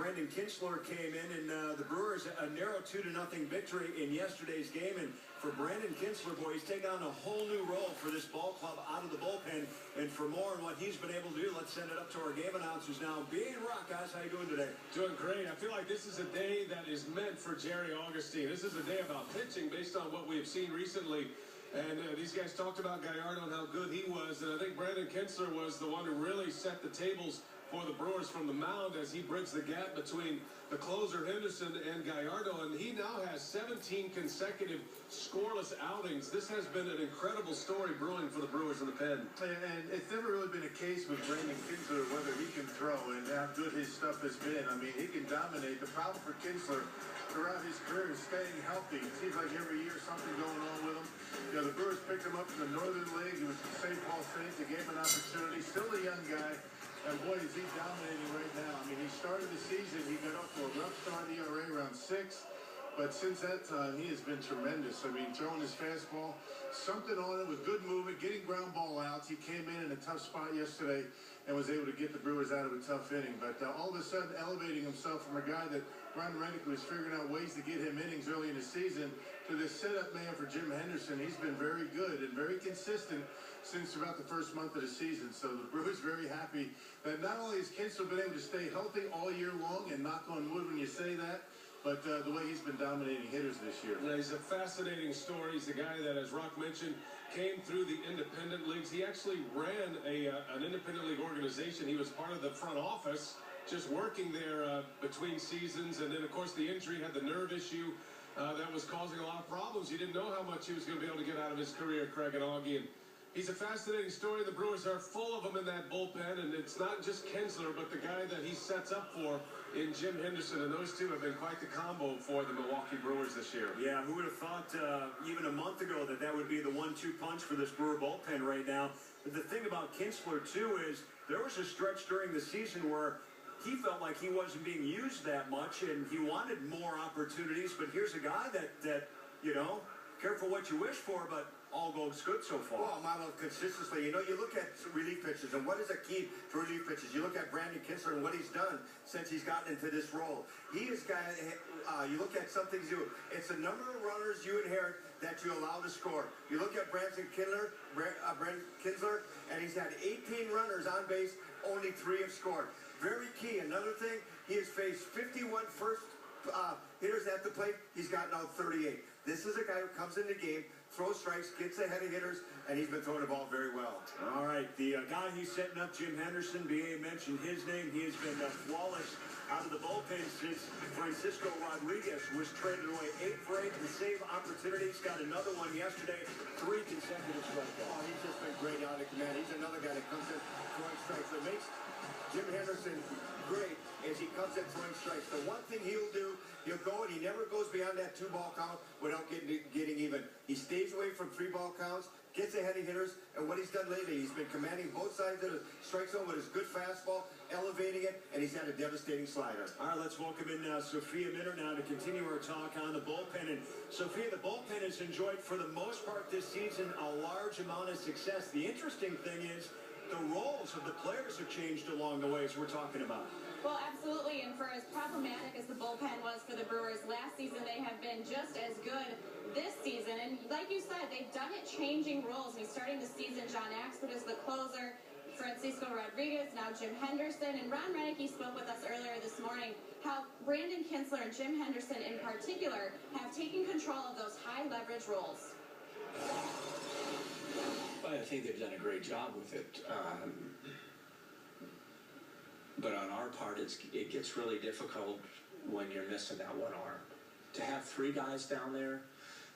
Brandon Kintzler came in, and the Brewers a narrow 2-0 victory in yesterday's game. And for Brandon Kintzler, boy, he's taken on a whole new role for this ball club out of the bullpen. And for more on what he's been able to do, let's send it up to our game announcers now. B.A. and Rock, guys, how you doing today? Doing great. I feel like this is a day that is meant for Jerry Augustine. This is a day about pitching based on what we have seen recently. And these guys talked about Gallardo and how good he was. And I think Brandon Kintzler was the one who really set the tables for the Brewers from the mound as he bridged the gap between the closer Henderson and Gallardo. And he now has 17 consecutive scoreless outings. This has been an incredible story brewing for the Brewers in the pen. And it's never really been a case with Brandon Kintzler whether he can throw and how good his stuff has been. I mean, he can dominate. The problem for Kintzler throughout his career is staying healthy. It seems like every year something going on with him. You know, the Brewers picked him up from the Northern League. He was from St. Paul Saints. They gave him an opportunity. Still a young guy. And boy, is he dominating right now. I mean, he started the season, he got off to a rough start, ERA around 6. But since that time, he has been tremendous. I mean, throwing his fastball, something on it with good movement, getting ground ball outs. He came in a tough spot yesterday and was able to get the Brewers out of a tough inning. But all of a sudden, elevating himself from a guy that Ron Rennick was figuring out ways to get him innings early in the season to this setup man for Jim Henderson. He's been very good and very consistent since about the first month of the season. So the Brewers very happy that not only has Kintzler been able to stay healthy all year long, and knock on wood when you say that, but the way he's been dominating hitters this year. Yeah, he's a fascinating story. He's a guy that, as Rock mentioned, came through the independent leagues. He actually ran an independent league organization. He was part of the front office, just working there between seasons. And then, of course, the injury had the nerve issue that was causing a lot of problems. You didn't know how much he was going to be able to get out of his career, Craig and Augie. And he's a fascinating story. The Brewers are full of them in that bullpen, and it's not just Kintzler, but the guy that he sets up for in Jim Henderson, and those two have been quite the combo for the Milwaukee Brewers this year. Yeah, who would have thought even a month ago that would be the 1-2 punch for this Brewer bullpen right now. But the thing about Kintzler, too, is there was a stretch during the season where he felt like he wasn't being used that much, and he wanted more opportunities. But here's a guy that you know, careful what you wish for, but all goes good so far. Well, a model of consistency. You know, you look at relief pitchers, and what is a key to relief pitchers? You look at Brandon Kintzler and what he's done since he's gotten into this role. He is guy. You look at some things you. It's the number of runners you inherit that you allow to score. You look at Brandon Kintzler, and he's had 18 runners on base. Only 3 have scored. Very key. Another thing, he has faced 51 first hitters at the plate. He's gotten out 38. This is a guy who comes in the game, throws strikes, gets ahead of hitters, and he's been throwing the ball very well. All right, the guy he's setting up, Jim Henderson, B.A. mentioned his name. He has been flawless out of the bullpen since Francisco Rodriguez was traded away 8 for 8 to save opportunities. Got another one yesterday, 3 consecutive strikeouts. Oh, he's just been great out of command. He's another guy that comes in throwing strikes. What makes Jim Henderson great is he comes in throwing strikes. The one thing he'll do, he'll go and he never goes beyond that 2-ball count without getting even. He stays away from 3-ball counts, gets ahead of hitters, and what he's done lately, he's been commanding both sides of the strike zone with his good fastball, elevating it, and he's had a devastating slider. All right, let's welcome in Sophia Minter now to continue our talk on the bullpen. And Sophia, the bullpen has enjoyed, for the most part this season, a large amount of success. The interesting thing is the roles of the players have changed along the way, as we're talking about. Well, absolutely, and for as problematic as the bullpen was for the Brewers last season, they have been just as good this season. And like you said, they've done it changing roles. I mean, starting the season, John Axford is the closer, Francisco Rodriguez, now Jim Henderson. And Ron Rennick spoke with us earlier this morning how Brandon Kintzler and Jim Henderson in particular have taken control of those high leverage roles. I think they've done a great job with it. But on our part, it gets really difficult when you're missing that one arm. To have 3 guys down there,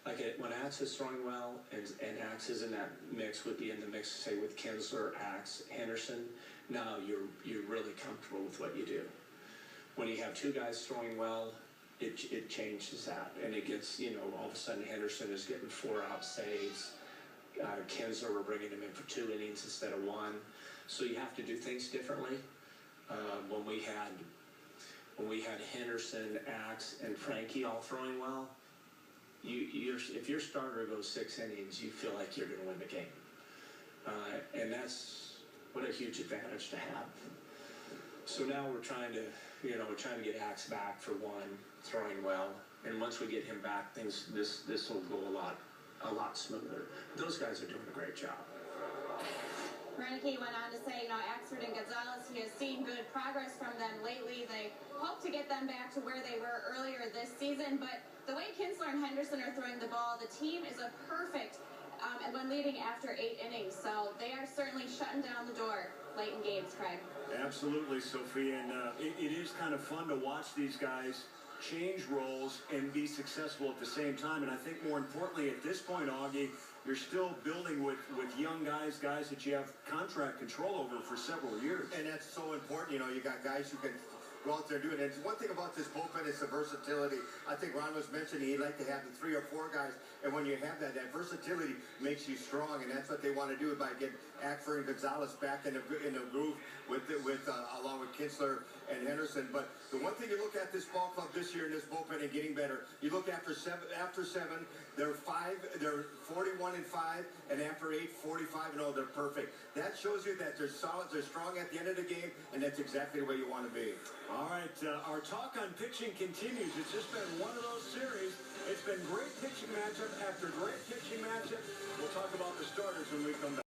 like when Axe is throwing well and Axe is in that mix, would be in the mix, say, with Kintzler, Axe, Henderson, now you're really comfortable with what you do. When you have 2 guys throwing well, it changes that. And it gets, you know, all of a sudden Henderson is getting 4-out saves. Kintzler, we're bringing him in for 2 innings instead of 1. So you have to do things differently. When we had Henderson, Axe, and Frankie all throwing well, if your starter goes 6 innings, you feel like you're going to win the game. And that's what a huge advantage to have. So now we're trying to You know, we're trying to get Axe back for one, throwing well, and once we get him back, this will go a lot smoother. Those guys are doing a great job. Renicky went on to say, Axford and Gonzalez, he has seen good progress from them lately. They hope to get them back to where they were earlier this season, but the way Kintzler and Henderson are throwing the ball, the team is a perfect when leading after 8 innings, so they are certainly shutting down the door late in games, Craig. Absolutely, Sophie, and it is kind of fun to watch these guys change roles and be successful at the same time. And I think more importantly at this point, Augie, you're still building with young guys that you have contract control over for several years. And that's so important. You got guys who can go out there and do it. And one thing about this bullpen is the versatility. I think Ron was mentioning he'd like to have the 3 or 4 guys, and when you have that versatility makes you strong, and that's what they want to do by getting Ackford and Gonzalez back in the groove with along with Kintzler and Henderson. But the one thing you look at this ball club this year in this bullpen and getting better, you look after seven, they're 41 and 5, and after 8, 45 and 0, they're perfect. That shows you that they're solid, they're strong at the end of the game, and that's exactly the way you want to be. All right, our talk on pitching continues. It's just been one of those series. It's been great pitching matchup after great pitching matchup. We'll talk about the starters when we come back.